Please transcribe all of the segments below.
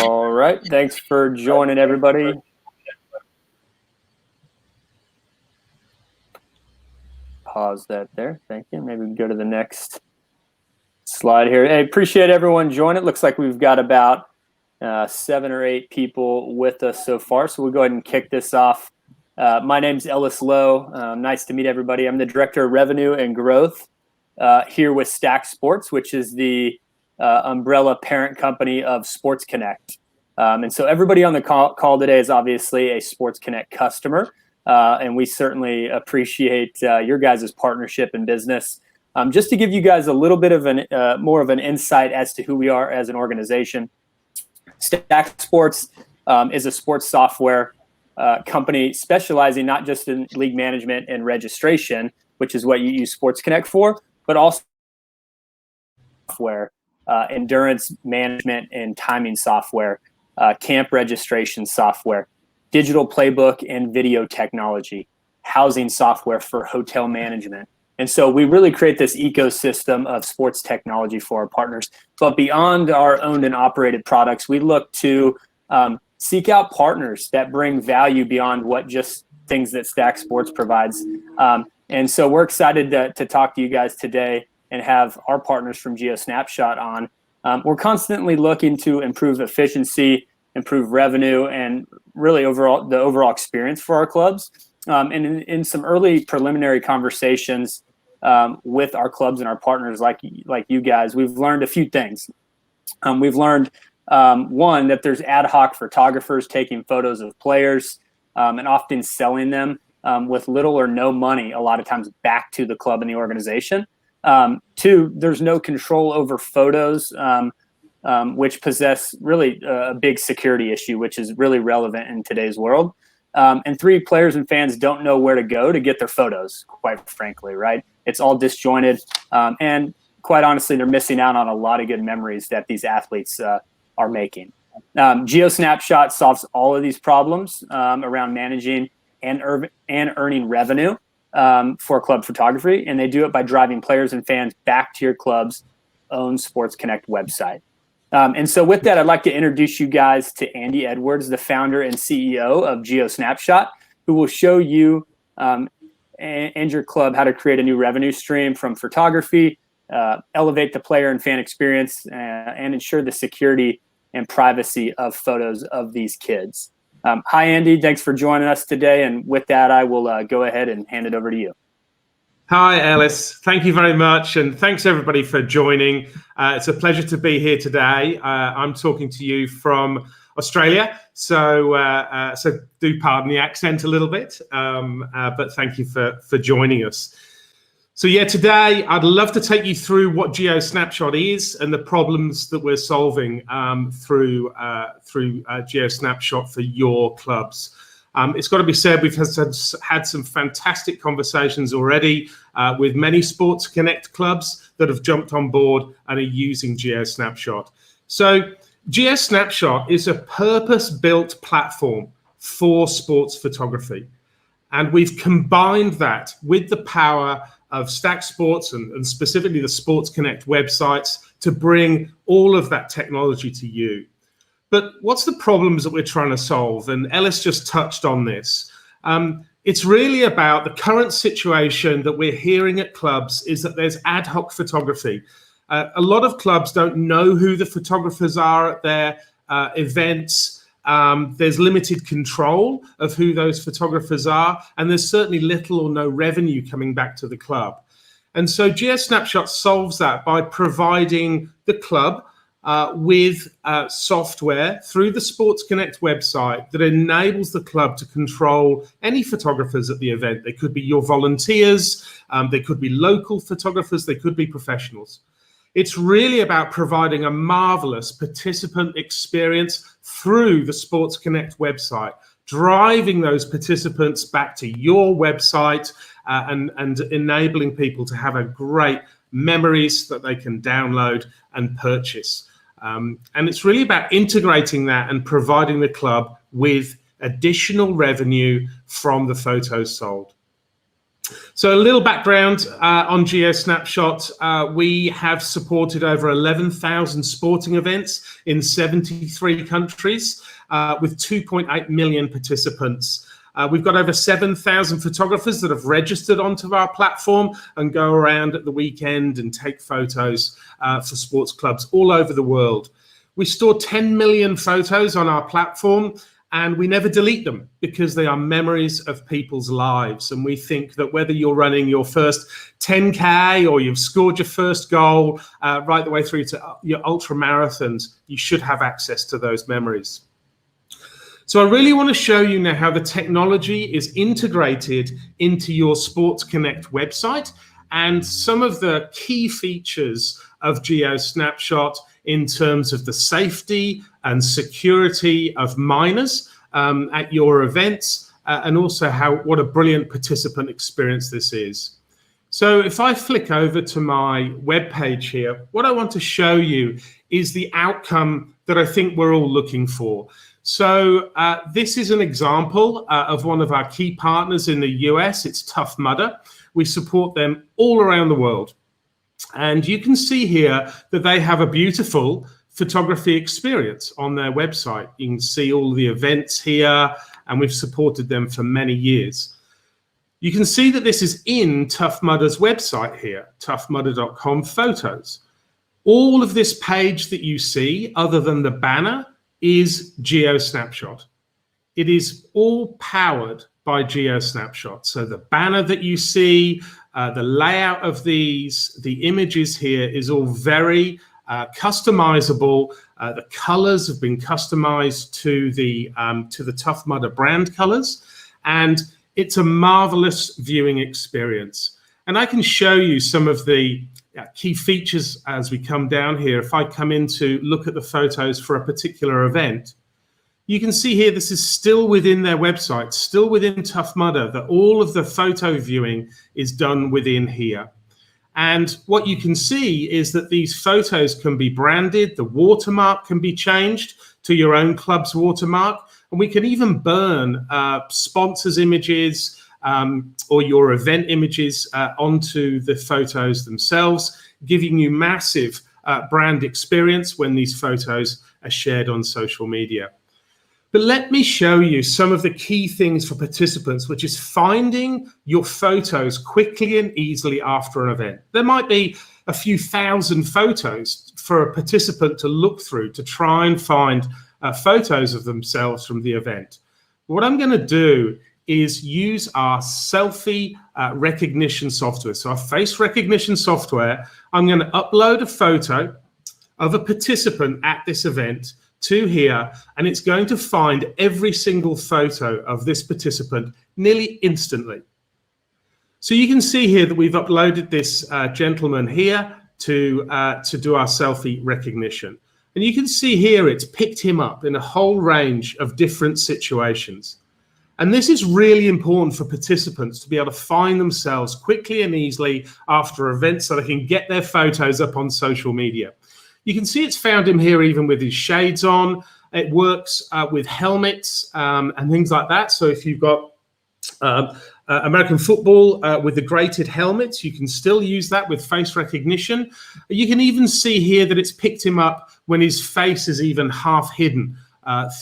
All right, thanks for joining, everybody. Pause that there. Thank you. Maybe we can go to the next slide here. Hey, appreciate everyone joining. It looks like we've got about 7 or 8 people with us so far, so we'll go ahead and kick this off. My name's Ellis Lowe. Nice to meet everybody. I'm the Director of Revenue and Growth here with Stack Sports, which is the umbrella parent company of Sports Connect. And so everybody on the call today is obviously a Sports Connect customer, and we certainly appreciate your guys' partnership in business. Just to give you guys a little bit of more of an insight as to who we are as an organization, Stack Sports is a sports software company specializing not just in league management and registration, which is what you use Sports Connect for, but also software, endurance management and timing software, camp registration software, digital playbook and video technology, housing software for hotel management. And so we really create this ecosystem of sports technology for our partners. But beyond our owned and operated products, we look to seek out partners that bring value beyond what just things that Stack Sports provides. And so we're excited to talk to you guys today and have our partners from GeoSnapShot on. We're constantly looking to improve efficiency, improve revenue, and really the overall experience for our clubs. And in some early preliminary conversations with our clubs and our partners like you guys, we've learned a few things. We've learned, one, that there's ad hoc photographers taking photos of players and often selling them with little or no money, a lot of times back to the club and the organization. 2, there's no control over photos, which possess really a big security issue, which is really relevant in today's world. And 3, players and fans don't know where to go to get their photos, quite frankly, right? It's all disjointed. And quite honestly, they're missing out on a lot of good memories that these athletes are making. GeoSnapShot solves all of these problems around managing and earning revenue for club photography. And they do it by driving players and fans back to your club's own Sports Connect website. And so with that, I'd like to introduce you guys to Andy Edwards, the founder and CEO of GeoSnapShot, who will show you and your club how to create a new revenue stream from photography, elevate the player and fan experience, and ensure the security and privacy of photos of these kids. Hi, Andy. Thanks for joining us today. And with that, I will go ahead and hand it over to you. Hi, Ellis. Thank you very much. And thanks, everybody, for joining. It's a pleasure to be here today. I'm talking to you from Australia. So do pardon the accent a little bit. But thank you for joining us. So yeah, today I'd love to take you through what GeoSnapShot is and the problems that we're solving through GeoSnapShot for your clubs. It's got to be said, we've had some fantastic conversations already with many Sports Connect clubs that have jumped on board and are using GeoSnapShot. So GeoSnapShot is a purpose-built platform for sports photography. And we've combined that with the power of Stack Sports and specifically the Sports Connect websites to bring all of that technology to you. But what's the problems that we're trying to solve? And Ellis just touched on this. It's really about the current situation that we're hearing at clubs is that there's ad hoc photography. A lot of clubs don't know who the photographers are at their events. There's limited control of who those photographers are, and there's certainly little or no revenue coming back to the club. And so GeoSnapShot solves that by providing the club with software through the Sports Connect website that enables the club to control any photographers at the event. They could be your volunteers, they could be local photographers, they could be professionals. It's really about providing a marvelous participant experience through the Sports Connect website, driving those participants back to your website and enabling people to have a great memories that they can download and purchase. And it's really about integrating that and providing the club with additional revenue from the photos sold. So a little background on GeoSnapShot. We have supported over 11,000 sporting events in 73 countries with 2.8 million participants. We've got over 7,000 photographers that have registered onto our platform and go around at the weekend and take photos for sports clubs all over the world. We store 10 million photos on our platform, and we never delete them because they are memories of people's lives. And we think that whether you're running your first 10K or you've scored your first goal, right the way through to your ultra marathons, you should have access to those memories. So I really want to show you now how the technology is integrated into your Sports Connect website and some of the key features of GeoSnapShot in terms of the safety and security of minors at your events, and also what a brilliant participant experience this is. So if I flick over to my web page here, what I want to show you is the outcome that I think we're all looking for. So this is an example of one of our key partners in the US. It's Tough Mudder. We support them all around the world. And you can see here that they have a beautiful photography experience on their website. You can see all the events here, and we've supported them for many years. You can see that this is in Tough Mudder's website here, toughmudder.com photos. All of this page that you see, other than the banner, is GeoSnapShot. It is all powered by GeoSnapShot. So the banner that you see, the layout of these, the images here is all very customizable. The colors have been customized to the Tough Mudder brand colors, and it's a marvelous viewing experience. And I can show you some of the key features as we come down here. If I come in to look at the photos for a particular event, you can see here this is still within their website, still within Tough Mudder, that all of the photo viewing is done within here. And what you can see is that these photos can be branded, the watermark can be changed to your own club's watermark, and we can even burn sponsors' images or your event images onto the photos themselves, giving you massive brand experience when these photos are shared on social media. But let me show you some of the key things for participants, which is finding your photos quickly and easily after an event. There might be a few thousand photos for a participant to look through to try and find photos of themselves from the event. What I'm going to do is use our selfie recognition software. So our face recognition software, I'm going to upload a photo of a participant at this event to here, and it's going to find every single photo of this participant nearly instantly. So you can see here that we've uploaded this gentleman here to do our selfie recognition. And you can see here it's picked him up in a whole range of different situations. And this is really important for participants to be able to find themselves quickly and easily after events so they can get their photos up on social media. You can see it's found him here even with his shades on. It works with helmets and things like that. So if you've got American football with the grated helmets, you can still use that with face recognition. You can even see here that it's picked him up when his face is even half hidden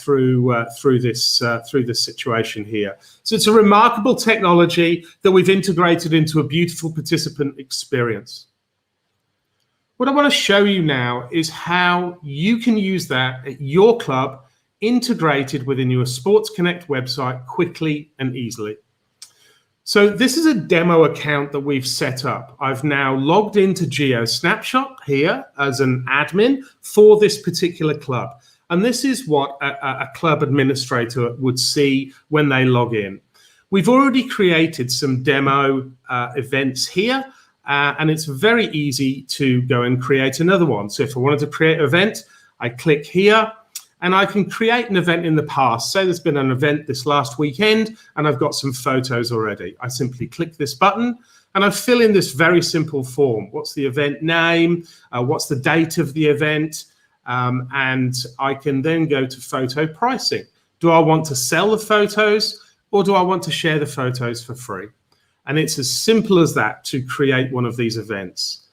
through this situation here. So it's a remarkable technology that we've integrated into a beautiful participant experience. What I want to show you now is how you can use that at your club, integrated within your Sports Connect website quickly and easily. So this is a demo account that we've set up. I've now logged into GeoSnapShot here as an admin for this particular club. And this is what a club administrator would see when they log in. We've already created some demo events here, and it's very easy to go and create another one. So if I wanted to create an event, I click here, and I can create an event in the past. Say there's been an event this last weekend, and I've got some photos already. I simply click this button, and I fill in this very simple form. What's the event name? What's the date of the event? And I can then go to photo pricing. Do I want to sell the photos, or do I want to share the photos for free? And it's as simple as that to create one of these events.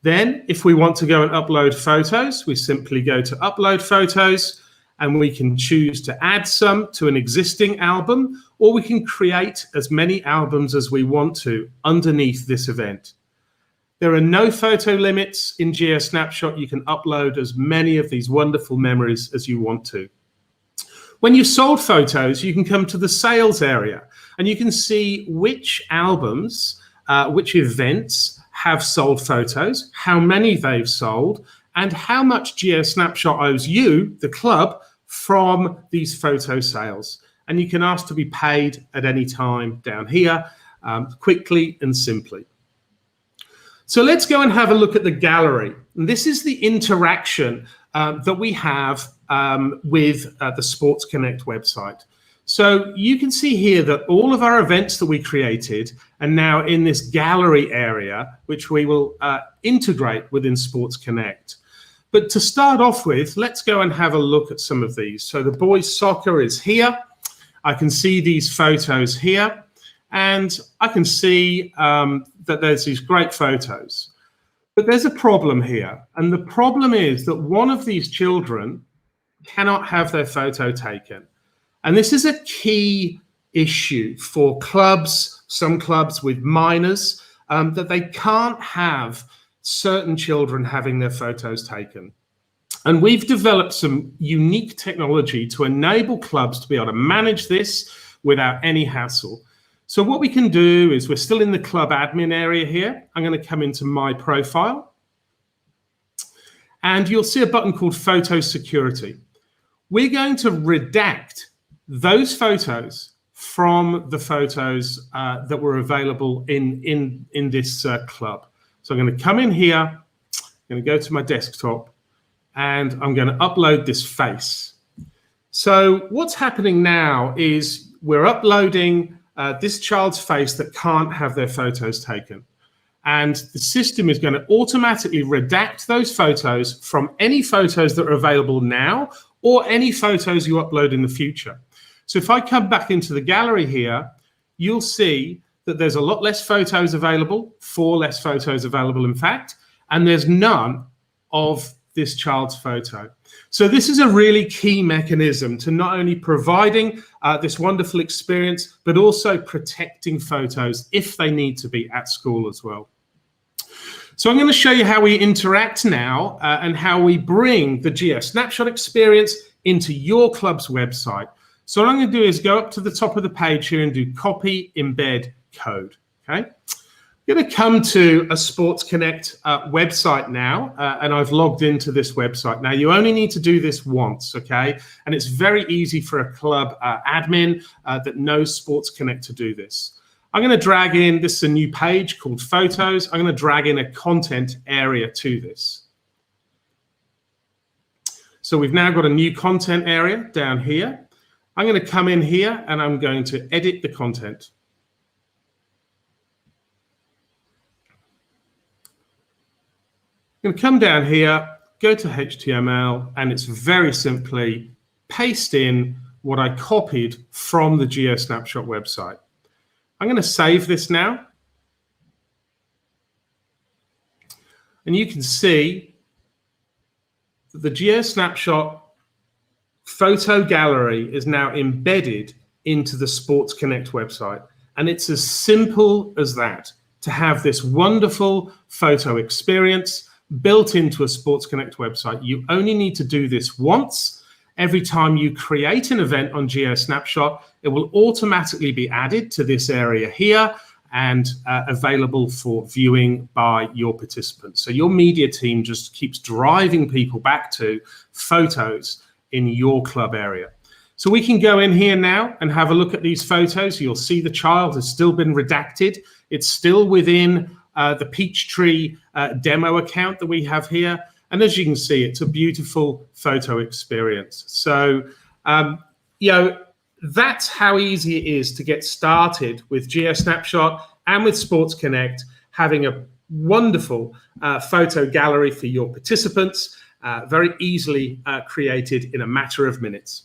Then, if we want to go and upload photos, we simply go to upload photos, and we can choose to add some to an existing album, or we can create as many albums as we want to underneath this event. There are no photo limits in GeoSnapShot. You can upload as many of these wonderful memories as you want to. When you've sold photos, you can come to the sales area, and you can see which albums, which events have sold photos, how many they've sold, and how much GeoSnapShot owes you, the club, from these photo sales. And you can ask to be paid at any time down here, quickly and simply. So let's go and have a look at the gallery. And this is the interaction that we have with the Sports Connect website. So you can see here that all of our events that we created are now in this gallery area, which we will integrate within Sports Connect. But to start off with, let's go and have a look at some of these. So the boys soccer is here. I can see these photos here, and I can see that there's these great photos. But there's a problem here. And the problem is that one of these children cannot have their photo taken. And this is a key issue for clubs, some clubs with minors, that they can't have certain children having their photos taken. And we've developed some unique technology to enable clubs to be able to manage this without any hassle. So what we can do is, we're still in the club admin area here. I'm going to come into my profile, and you'll see a button called Photo Security. We're going to redact those photos from the photos that were available in this club. So I'm going to come in here, I'm going to go to my desktop, and I'm going to upload this face. So what's happening now is we're uploading this child's face that can't have their photos taken. And the system is going to automatically redact those photos from any photos that are available now, or any photos you upload in the future. So if I come back into the gallery here, you'll see that there's a lot less photos available, 4 less photos available, in fact, and there's none of this child's photo. So this is a really key mechanism to not only providing this wonderful experience, but also protecting photos if they need to be at school as well. So I'm going to show you how we interact now and how we bring the GeoSnapShot experience into your club's website. So what I'm going to do is go up to the top of the page here and do copy, embed, code. Okay. I'm going to come to a Sports Connect website now, and I've logged into this website. Now, you only need to do this once, okay? And it's very easy for a club admin that knows Sports Connect to do this. I'm going to drag in, this is a new page called Photos. I'm going to drag in a content area to this. So we've now got a new content area down here. I'm going to come in here and I'm going to edit the content. I'm going to come down here, go to HTML, and it's very simply paste in what I copied from the GeoSnapShot website. I'm going to save this now. And you can see that the GeoSnapShot photo gallery is now embedded into the Sports Connect website. And it's as simple as that, to have this wonderful photo experience built into a Sports Connect website. You only need to do this once. every time you create an event on GeoSnapShot, it will automatically be added to this area here and available for viewing by your participants. So your media team just keeps driving people back to photos in your club area. So we can go in here now and have a look at these photos. You'll see the child has still been redacted. It's still within the Peachtree demo account that we have here. And as you can see, it's a beautiful photo experience. So, that's how easy it is to get started with GeoSnapShot and with Sports Connect, having a wonderful photo gallery for your participants, very easily created in a matter of minutes.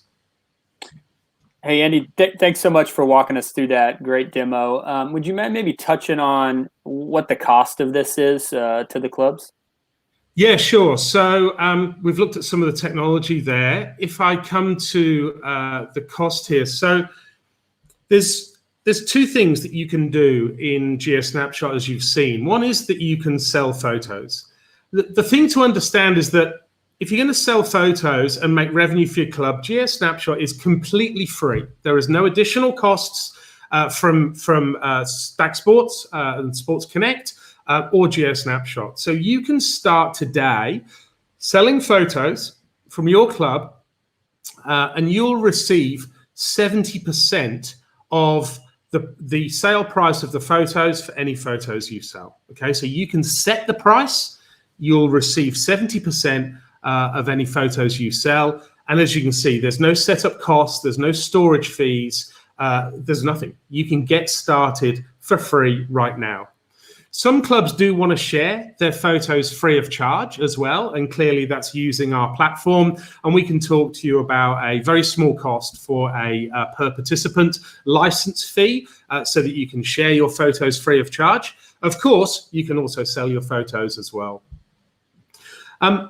Hey, Andy, thanks so much for walking us through that great demo. Would you mind maybe touching on what the cost of this is to the clubs? Yeah, sure. So we've looked at some of the technology there. If I come to the cost here, so there's two things that you can do in GeoSnapShot, as you've seen. One is that you can sell photos. The thing to understand is that if you're going to sell photos and make revenue for your club, GeoSnapShot is completely free. There is no additional costs from Stack Sports and Sports Connect or GeoSnapShot. So you can start today selling photos from your club and you'll receive 70% of the sale price of the photos for any photos you sell. Okay, so you can set the price, you'll receive 70% of any photos you sell. And as you can see, there's no setup costs, there's no storage fees, there's nothing. You can get started for free right now. Some clubs do want to share their photos free of charge as well, and clearly that's using our platform. And we can talk to you about a very small cost for a per participant license fee so that you can share your photos free of charge. Of course, you can also sell your photos as well.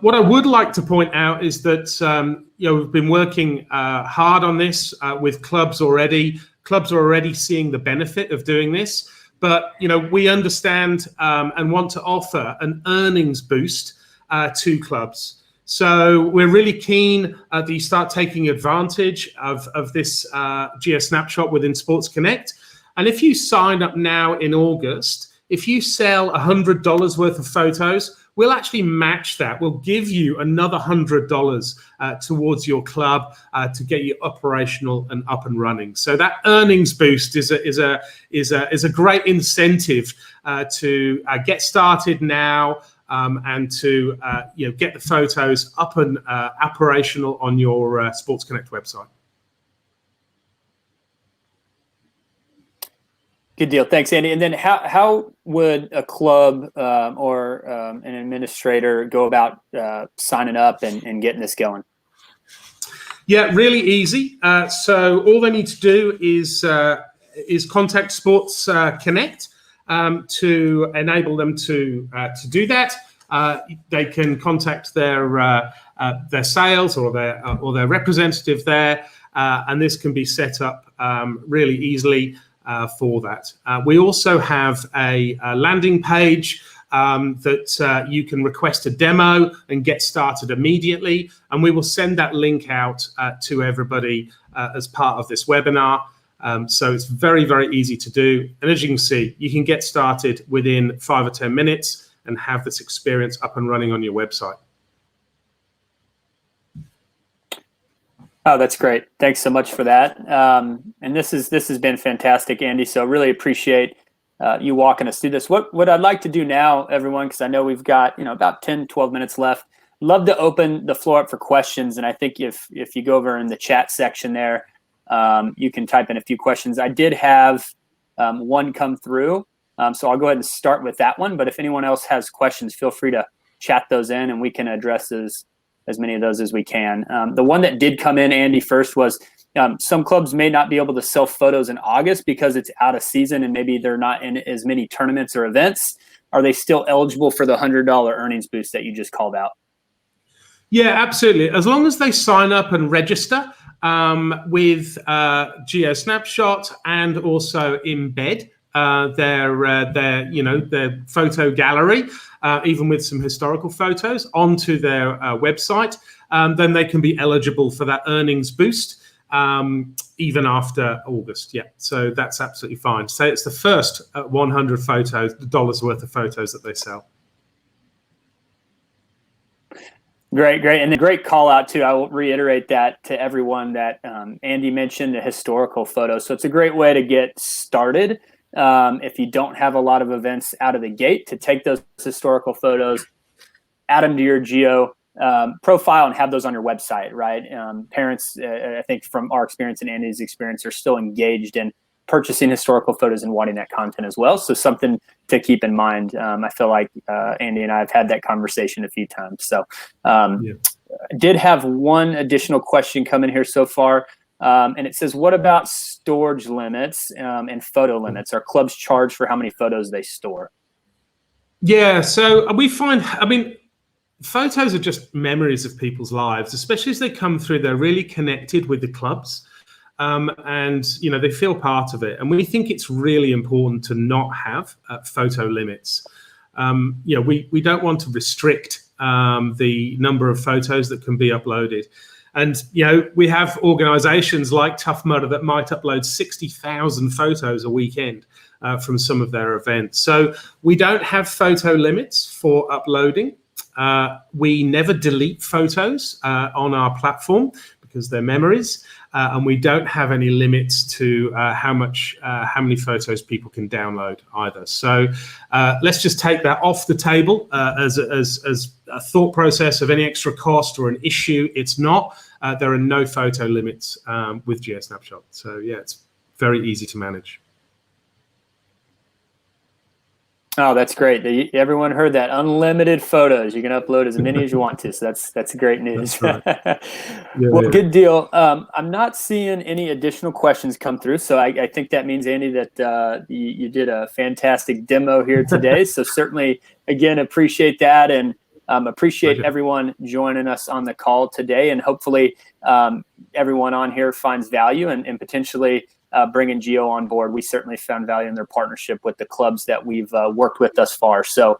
What I would like to point out is that we've been working hard on this with clubs already. Clubs are already seeing the benefit of doing this. But we understand and want to offer an earnings boost to clubs. So we're really keen that you start taking advantage of this GeoSnapshot within Sports Connect. And if you sign up now in August, if you sell $100 worth of photos, we'll actually match that. We'll give you another $100 towards your club to get you operational and up and running. So that earnings boost is a great incentive to get started now and to get the photos up and operational on your Sports Connect website. Good deal. Thanks, Andy. And then how would a club or an administrator go about signing up and getting this going? Yeah, really easy. So all they need to do is contact Sports Connect to enable them to do that. They can contact their sales or their representative there, and this can be set up really easily. For that. We also have a landing page that you can request a demo and get started immediately. And we will send that link out to everybody as part of this webinar. So it's very, very easy to do. And as you can see, you can get started within 5 or 10 minutes and have this experience up and running on your website. Oh, that's great. Thanks so much for that. And this has been fantastic, Andy. So really appreciate you walking us through this. What I'd like to do now, everyone, because I know we've got about 10, 12 minutes left. Love to open the floor up for questions. And I think if you go over in the chat section there, you can type in a few questions. I did have one come through. So I'll go ahead and start with that one. But if anyone else has questions, feel free to chat those in and we can address as many of those as we can. The one that did come in, Andy, first was some clubs may not be able to sell photos in August because it's out of season and maybe they're not in as many tournaments or events. Are they still eligible for the $100 earnings boost that you just called out? Yeah, absolutely. As long as they sign up and register with GeoSnapShot and also Embed their photo gallery, even with some historical photos, onto their website, then they can be eligible for that earnings boost even after August. Yeah, so that's absolutely fine. So it's the first 100 photos, dollars worth of photos that they sell. Great. And a great call out too. I will reiterate that to everyone that Andy mentioned the historical photos. So it's a great way to get started. If you don't have a lot of events out of the gate, to take those historical photos, add them to your Geo profile and have those on your website, right? Parents, I think from our experience and Andy's experience, are still engaged in purchasing historical photos and wanting that content as well. So something to keep in mind. I feel like Andy and I have had that conversation a few times. So did have one additional question come in here so far. And it says, what about storage limits and photo limits? Are clubs charged for how many photos they store? Yeah, so we find, photos are just memories of people's lives, especially as they come through. They're really connected with the clubs. And they feel part of it, and we think it's really important to not have photo limits. We don't want to restrict the number of photos that can be uploaded. And we have organizations like Tough Mudder that might upload 60,000 photos a weekend from some of their events. So we don't have photo limits for uploading. We never delete photos on our platform because they're memories. And we don't have any limits to how many photos people can download either. So let's just take that off the table as a thought process of any extra cost or an issue. It's not. There are no photo limits with GeoSnapShot. So yeah, it's very easy to manage. Oh, that's great. Everyone heard that. Unlimited photos. You can upload as many as you want to. So that's great news. That's right. Good deal. I'm not seeing any additional questions come through. So I think that means, Andy, that you did a fantastic demo here today. So certainly, again, appreciate that, and appreciate everyone joining us on the call today. And hopefully everyone on here finds value and potentially bringing Geo on board. We certainly found value in their partnership with the clubs that we've worked with thus far. So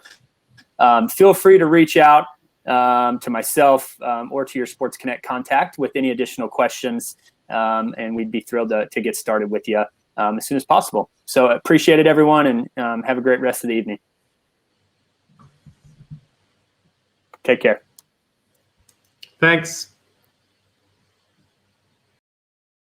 feel free to reach out to myself or to your Sports Connect contact with any additional questions, and we'd be thrilled to get started with you as soon as possible. So appreciate it, everyone, and have a great rest of the evening. Take care. Thanks.